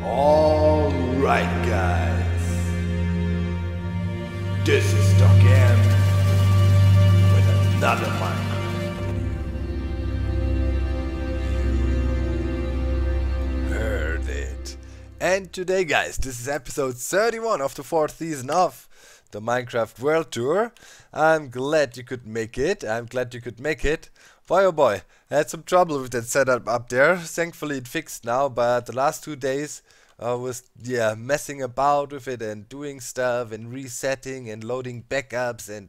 Alright guys, this is Docm with another Minecraft video. You heard it. And today guys, this is episode 31 of the 4th season of the Minecraft World Tour. I'm glad you could make it. Boy oh boy, I had some trouble with that setup up there. Thankfully it fixed now, but the last 2 days I was messing about with it and doing stuff and resetting and loading backups and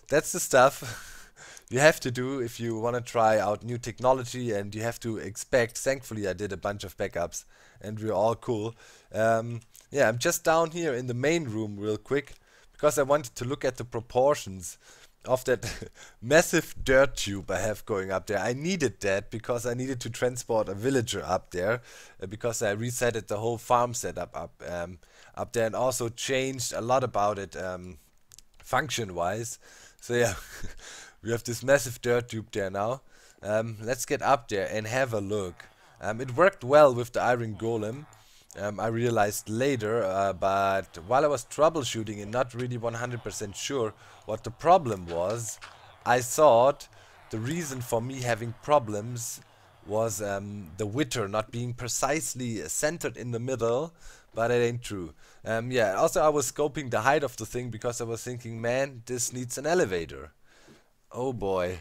that's the stuff you have to do if you want to try out new technology, and you have to expect. Thankfully I did a bunch of backups and we're all cool. I'm just down here in the main room real quick because I wanted to look at the proportions of that massive dirt tube I have going up there. I needed that because I needed to transport a villager up there because I resetted the whole farm setup up there and also changed a lot about it function wise. So yeah, we have this massive dirt tube there now. Let's get up there and have a look. It worked well with the iron golem. I realized later, but while I was troubleshooting and not really 100% sure what the problem was, I thought the reason for me having problems was the wither not being precisely centered in the middle, but it ain't true. Also I was scoping the height of the thing because I was thinking, man, this needs an elevator. Oh boy.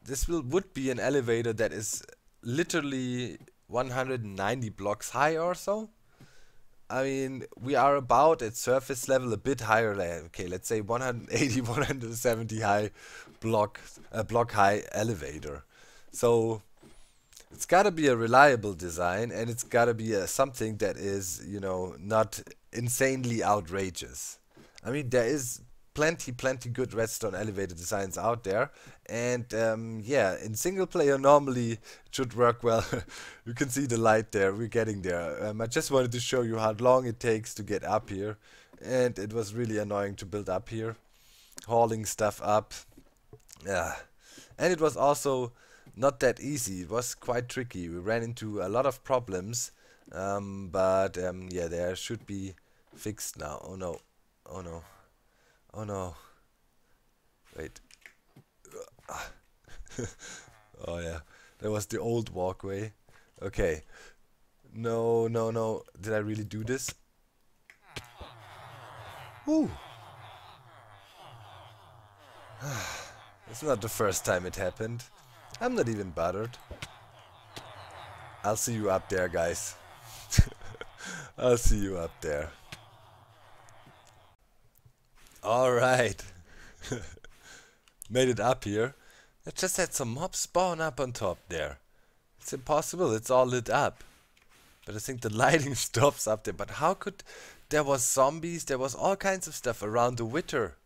This would be an elevator that is literally 190 blocks high or so. I mean, we are about at surface level, a bit higher. Okay, let's say 180, 170 high block high elevator. So it's gotta be a reliable design, and it's gotta be something that is, you know, not insanely outrageous. I mean, there is plenty good redstone elevator designs out there, and in single player normally it should work well. You can see the light there, we're getting there. I just wanted to show you how long it takes to get up here, and it was really annoying to build up here, hauling stuff up. And it was also not that easy, it was quite tricky. We ran into a lot of problems, they should be fixed now. Oh no, oh no. Oh no. Wait. Oh yeah. That was the old walkway. Okay. No. Did I really do this? Woo. It's not the first time it happened. I'm not even bothered. I'll see you up there, guys. I'll see you up there. Alright. Made it up here. I just had some mobs spawn up on top there. It's impossible, it's all lit up. But I think the lighting stops up there. But how could... There was zombies, there was all kinds of stuff around the wither.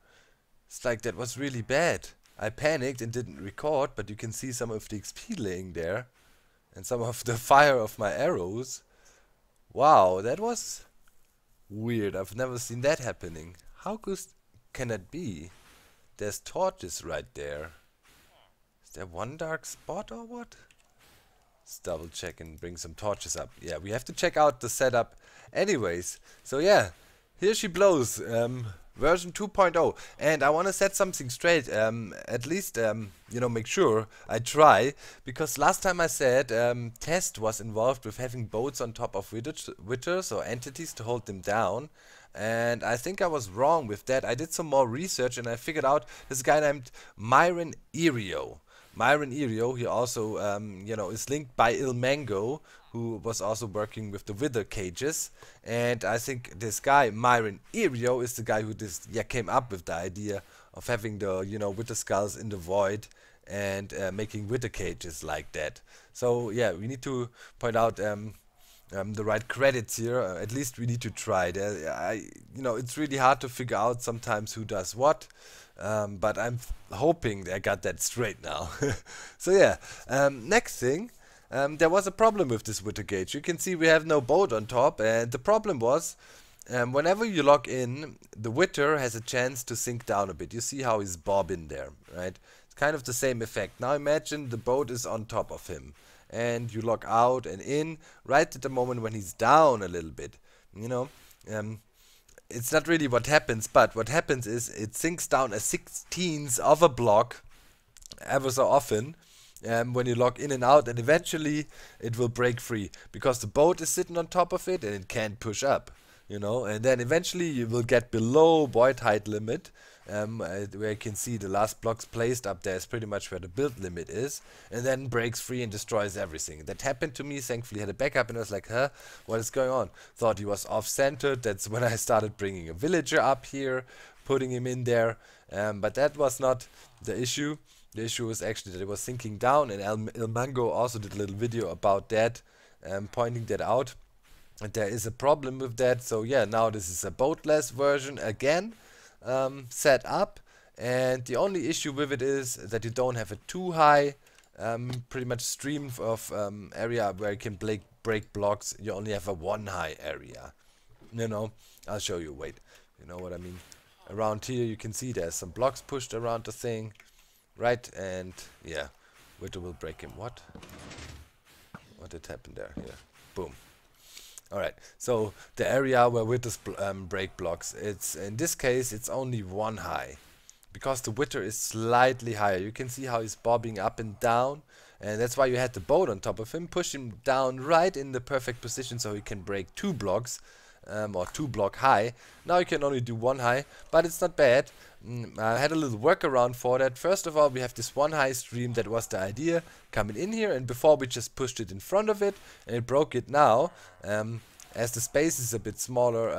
It's like that was really bad. I panicked and didn't record, but you can see some of the XP laying there. And some of the fire of my arrows. Wow, that was weird. I've never seen that happening. How can that be? There's torches right there. Is there one dark spot or what? Let's double check and bring some torches up. Yeah, we have to check out the setup anyways. So yeah, here she blows. Version 2.0. And I want to set something straight. At least, you know, make sure I try. Because last time I said Test was involved with having boats on top of withers or entities to hold them down. And I think I was wrong with that. I did some more research and I figured out this guy named Myron Erio. Myron Erio, he also, you know, is linked by Ilmango, who was also working with the wither cages. And I think this guy, Myron Erio, is the guy who came up with the idea of having the, you know, wither skulls in the void and making wither cages like that. So yeah, we need to point out the right credits here. At least we need to try. You know, it's really hard to figure out sometimes who does what. But I'm hoping I got that straight now. So yeah, next thing, there was a problem with this wither cage. You can see we have no boat on top, and the problem was whenever you log in, the wither has a chance to sink down a bit. You see how he's bobbing there, right? It's kind of the same effect. Now imagine the boat is on top of him, and you log out and in right at the moment when he's down a little bit. You know, it's not really what happens, but what happens is it sinks down a 16th of a block ever so often when you log in and out, and eventually it will break free because the boat is sitting on top of it and it can't push up, you know, and then eventually you will get below void height limit, where you can see the last blocks placed up there is pretty much where the build limit is, and then breaks free and destroys everything. That happened to me. Thankfully I had a backup, and I was like, huh, what is going on? Thought he was off-centered. That's when I started bringing a villager up here, putting him in there, but that was not the issue. The issue was actually that it was sinking down, and El Mango also did a little video about that, pointing that out. And there is a problem with that. So yeah, now this is a Boatless version again, set up, and the only issue with it is that you don't have a too high pretty much stream of area where you can break blocks. You only have a one high area, you know. I'll show you, wait, you know what I mean. Around here you can see there's some blocks pushed around the thing, right? And yeah, Witter will break him. What did happen there? Yeah, boom. Alright, so the area where Witters break blocks, it's in this case it's only one high, because the Witter is slightly higher. You can see how he's bobbing up and down, and that's why you had the boat on top of him, push him down right in the perfect position so he can break 2 blocks, or 2 block high. Now you can only do 1 high, but it's not bad. I had a little workaround for that. First of all, we have this 1 high stream. That was the idea, coming in here, and before we just pushed it in front of it and it broke it. Now as the space is a bit smaller,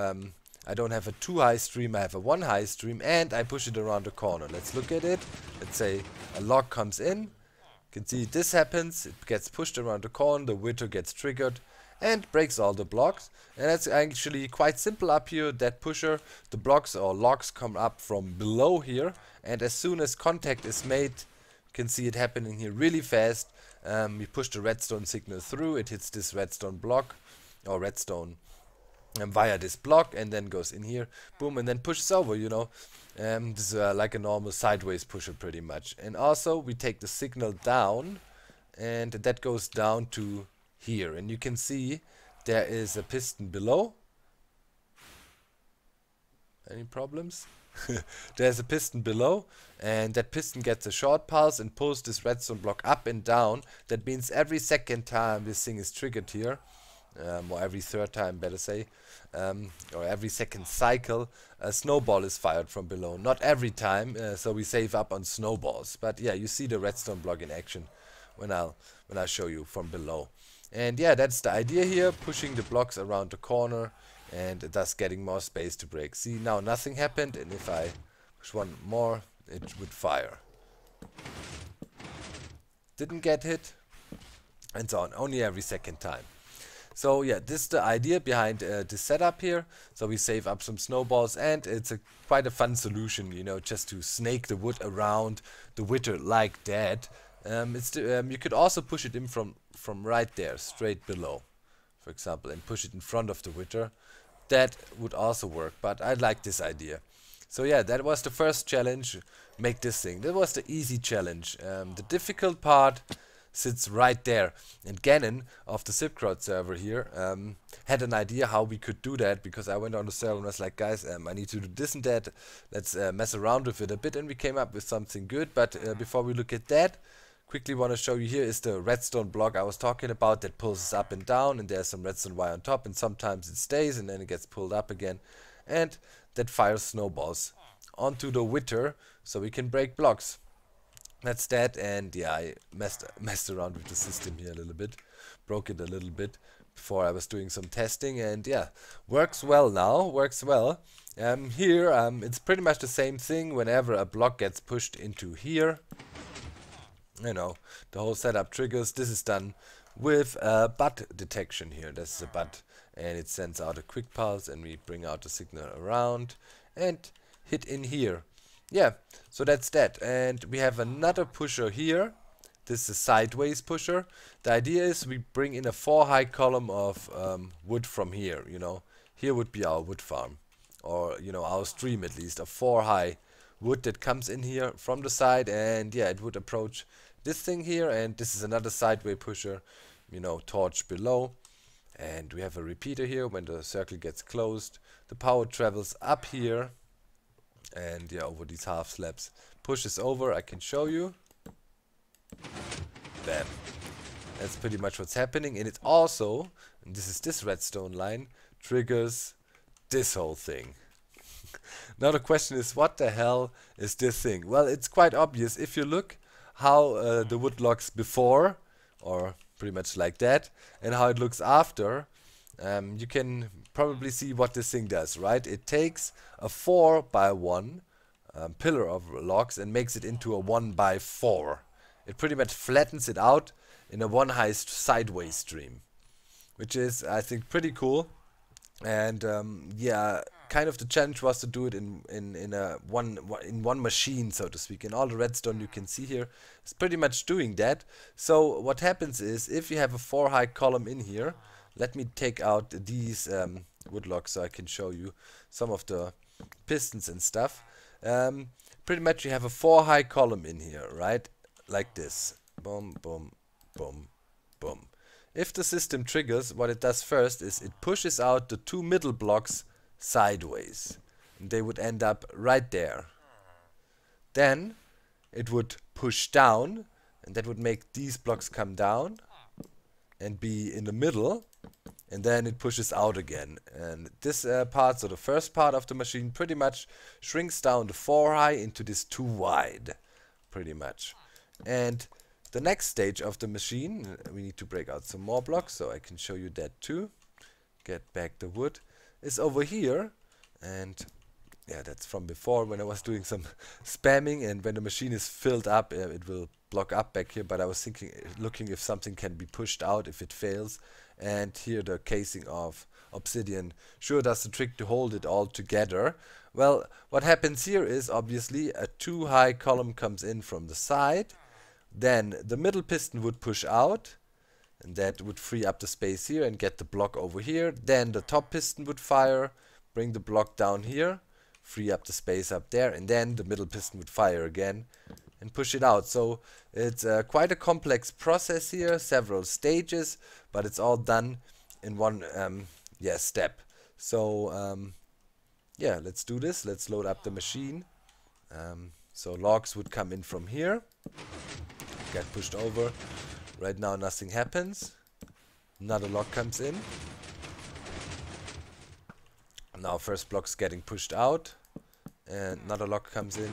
I don't have a 2 high stream, I have a 1 high stream, and I push it around the corner. Let's look at it. Let's say a log comes in, you can see this happens, it gets pushed around the corner, the Witter gets triggered and breaks all the blocks. And that's actually quite simple up here. That pusher, the blocks or logs come up from below here, and as soon as contact is made, you can see it happening here really fast. We push the redstone signal through, it hits this redstone block or redstone via this block, and then goes in here, boom, and then pushes over, you know. This is like a normal sideways pusher pretty much. And also we take the signal down, and that goes down to here, and you can see there is a piston below. Any problems? There's a piston below, and that piston gets a short pulse and pulls this redstone block up and down. That means every second time this thing is triggered here, or every third time, better say, or every second cycle, a snowball is fired from below. Not every time, so we save up on snowballs. But yeah, you see the redstone block in action when I show you from below. And yeah, that's the idea here, pushing the blocks around the corner and thus getting more space to break. See, now nothing happened, and if I push one more, it would fire. Didn't get hit, and so on, only every second time. So yeah, this is the idea behind this setup here. So we save up some snowballs, and it's quite a fun solution, you know, just to snake the wood around the Witter like that. You could also push it in from right there, straight below, for example, and push it in front of the Witter. That would also work, but I like this idea. So yeah, that was the first challenge, make this thing. That was the easy challenge. The difficult part sits right there. And Gannon of the ZipKrowd server here had an idea how we could do that, because I went on the server and was like, guys, I need to do this and that. Let's mess around with it a bit, and we came up with something good. But before we look at that, quickly want to show you, here is the redstone block I was talking about that pulls up and down, and there's some redstone wire on top, and sometimes it stays and then it gets pulled up again, and that fires snowballs onto the Witter so we can break blocks. That's that. And yeah, I messed around with the system here a little bit, broke it a little bit before I was doing some testing, and yeah, works well now, works well. Here it's pretty much the same thing. Whenever a block gets pushed into here, you know, the whole setup triggers. This is done with a butt detection here. This is a butt, and it sends out a quick pulse, and we bring out the signal around and hit in here. Yeah, so that's that. And we have another pusher here. This is a sideways pusher. The idea is we bring in a 4 high column of wood from here, you know. Here would be our wood farm, or, you know, our stream at least, a 4 high wood that comes in here from the side, and yeah, it would approach this thing here, and this is another sideway pusher, you know, torch below. And we have a repeater here. When the circle gets closed, the power travels up here, and yeah, over these half slabs, pushes over. I can show you. Bam. That's pretty much what's happening, and it also, and this is this redstone line, triggers this whole thing. Now the question is, what the hell is this thing? Well, it's quite obvious if you look how the wood looks before, or pretty much like that, and how it looks after. You can probably see what this thing does, right? It takes a 4x1 pillar of logs and makes it into a 1x4. It pretty much flattens it out in a one high sideways stream, which is, I think, pretty cool. And yeah, kind of the challenge was to do it in one machine, so to speak. And all the redstone you can see here is pretty much doing that. So what happens is, if you have a 4 high column in here, let me take out these wood logs so I can show you some of the pistons and stuff. Pretty much you have a 4 high column in here, right? Like this. Boom, boom, boom, boom. If the system triggers, what it does first is it pushes out the 2 middle blocks sideways. And they would end up right there. Then it would push down, and that would make these blocks come down and be in the middle. And then it pushes out again. And this part, so the first part of the machine, pretty much shrinks down the 4 high into this 2 wide. Pretty much. And the next stage of the machine, we need to break out some more blocks, so I can show you that too. Get back the wood. Is over here, and yeah, that's from before when I was doing some spamming, and when the machine is filled up, it will block up back here, but I was thinking, looking if something can be pushed out if it fails, and here the casing of obsidian sure does the trick to hold it all together. Well, what happens here is obviously a 2 high column comes in from the side, then the middle piston would push out, and that would free up the space here and get the block over here. Then the top piston would fire, bring the block down here, free up the space up there, and then the middle piston would fire again and push it out. So it's quite a complex process here, several stages, but it's all done in one step. So yeah, let's do this. Let's load up the machine. So logs would come in from here, get pushed over. Right now nothing happens. Another log comes in. Now first block's getting pushed out, and another log comes in.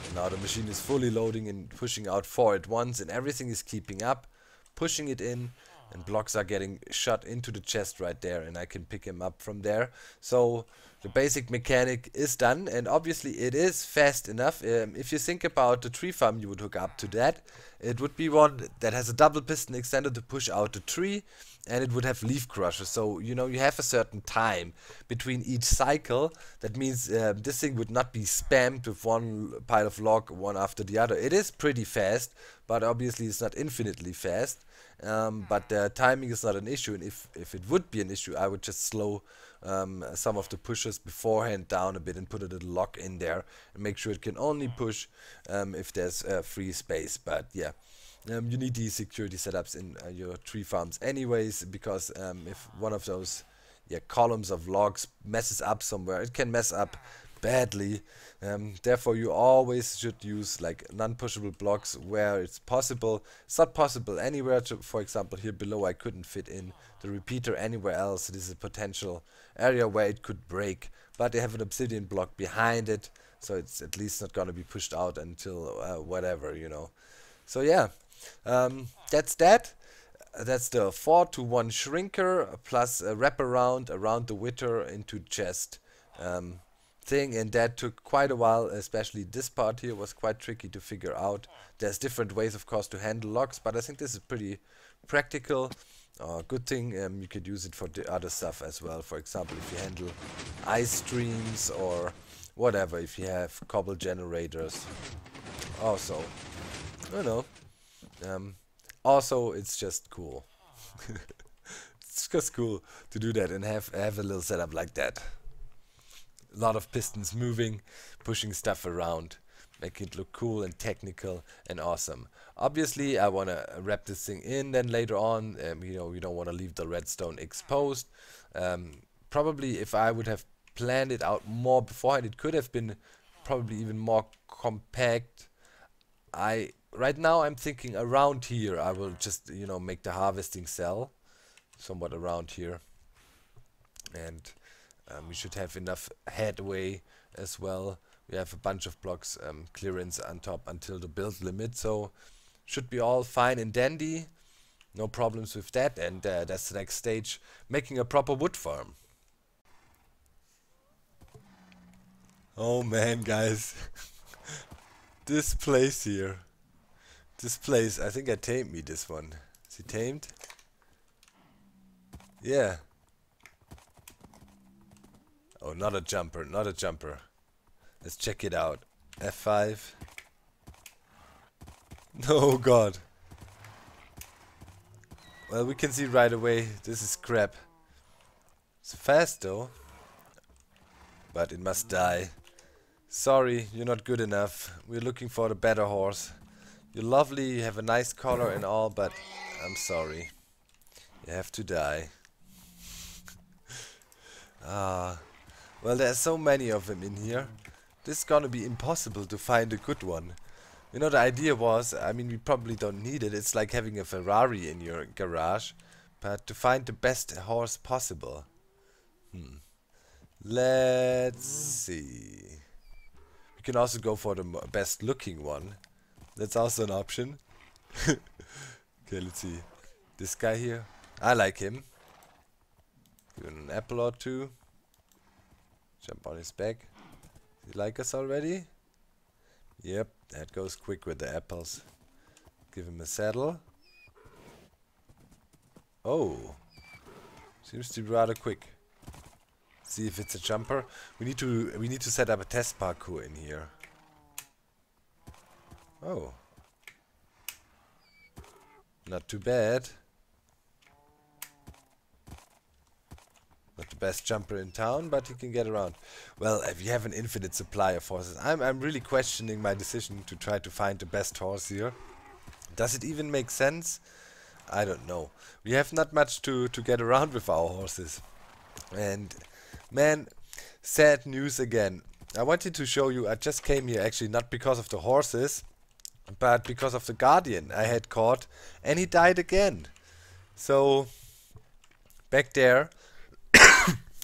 And now the machine is fully loading and pushing out 4 at once, and everything is keeping up, pushing it in, and blocks are getting shot into the chest right there, and I can pick him up from there. So the basic mechanic is done, and obviously it is fast enough. If you think about the tree farm you would hook up to that, it would be one that has a double piston extender to push out the tree, and it would have leaf crusher. So, you know, you have a certain time between each cycle. That means this thing would not be spammed with one pile of log, one after the other. It is pretty fast, but obviously it's not infinitely fast. But the timing is not an issue, and if it would be an issue, I would just slow some of the pushers beforehand down a bit and put a little lock in there and make sure it can only push if there's free space. But yeah, you need these security setups in your tree farms anyways, because if one of those columns of logs messes up somewhere, it can mess up badly. Therefore you always should use like non-pushable blocks where it's possible. It's not possible anywhere. For example, here below I couldn't fit in the repeater anywhere else. This is a potential area where it could break, but they have an obsidian block behind it, so it's at least not gonna be pushed out until whatever, you know. So yeah, that's that. That's the 4-to-1 shrinker plus a wraparound around the wither into chest thing, and that took quite a while. Especially this part here was quite tricky to figure out. There's different ways, of course, to handle logs, but I think this is pretty practical. Good thing you could use it for the other stuff as well. For example, if you handle ice streams or whatever, if you have cobble generators. Also, I don't know. Also, it's just cool. It's just cool to do that and have a little setup like that. A lot of pistons moving, pushing stuff around. Make it look cool and technical and awesome. Obviously, I want to wrap this thing in then later on. You know, we don't want to leave the redstone exposed. Probably if I would have planned it out more beforehand, it could have been probably even more compact. Right now I'm thinking around here I will just, you know, make the harvesting cell somewhat around here, and we should have enough headway as well. We have a bunch of blocks clearance on top until the build limit, so should be all fine and dandy, no problems with that. And that's the next stage, making a proper wood farm. Oh man, guys. This place here. This place, I think I tamed me this one. Is he tamed? Yeah. Oh, not a jumper, not a jumper. Let's check it out. F5. Oh god. Well, we can see right away this is crap. It's fast though. But it must die. Sorry, you're not good enough. We're looking for the better horse. You're lovely, you have a nice color and all, but I'm sorry. You have to die. Well, there's so many of them in here. This is gonna be impossible to find a good one. You know, the idea was, I mean, we probably don't need it. It's like having a Ferrari in your garage. But to find the best horse possible. Let's see. We can also go for the best looking one. That's also an option. Okay, let's see. This guy here. I like him. Give him an apple or two. Jump on his back. Does he like us already? Yep, that goes quick with the apples. Give him a saddle. Oh. Seems to be rather quick. See if it's a jumper. We need to set up a test parkour in here. Oh. Not too bad. Not the best jumper in town, but he can get around. Well, if you have an infinite supply of horses, I'm really questioning my decision to try to find the best horse here. Does it even make sense? I don't know. We have not much to get around with our horses. And man, sad news again. I wanted to show you, I just came here actually not because of the horses, but because of the guardian I had caught, and he died again. So, back there,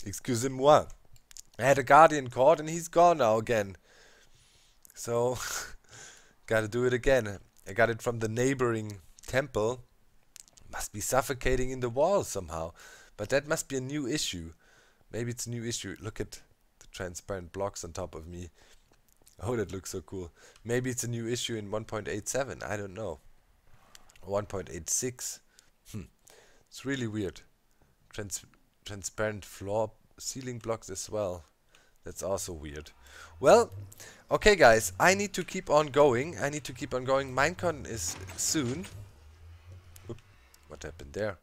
excusez-moi, I had a guardian caught and he's gone now again. So, gotta do it again. I got it from the neighboring temple. Must be suffocating in the wall somehow. But that must be a new issue. Maybe it's a new issue. Look at the transparent blocks on top of me. Oh, that looks so cool. Maybe it's a new issue in 1.87. I don't know. 1.86. It's really weird. Transparent floor ceiling blocks as well. That's also weird. Well, okay guys, I need to keep on going. Minecon is soon. Oop, what happened there?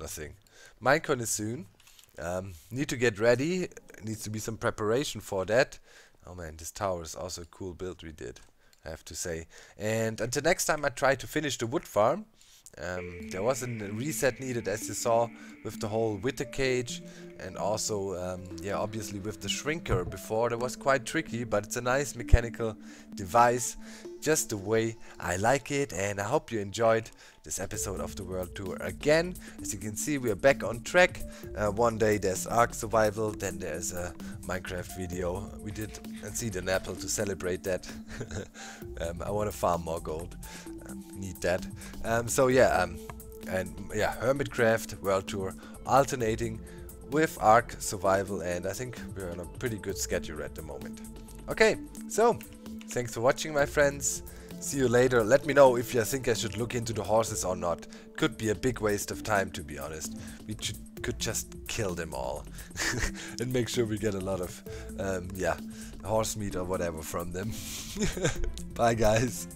Nothing. Minecon is soon. Need to get ready. Needs to be some preparation for that. Oh man, this tower is also a cool build we did, I have to say. And until next time I try to finish the wood farm. There was a reset needed, as you saw, with the whole wither cage, and also yeah, obviously with the shrinker before. That was quite tricky, but it's a nice mechanical device, just the way I like it. And I hope you enjoyed this episode of the World Tour again. As you can see, we are back on track. One day there's Ark Survival, then there's a Minecraft video. We did a seed an apple to celebrate that. I want to farm more gold. Need that. So yeah, and yeah, Hermitcraft World Tour alternating with Ark Survival, and I think we're on a pretty good schedule at the moment. Okay, so thanks for watching, my friends. See you later. Let me know if you think I should look into the horses or not. Could be a big waste of time, to be honest. We could just kill them all and make sure we get a lot of yeah, horse meat or whatever from them. Bye guys.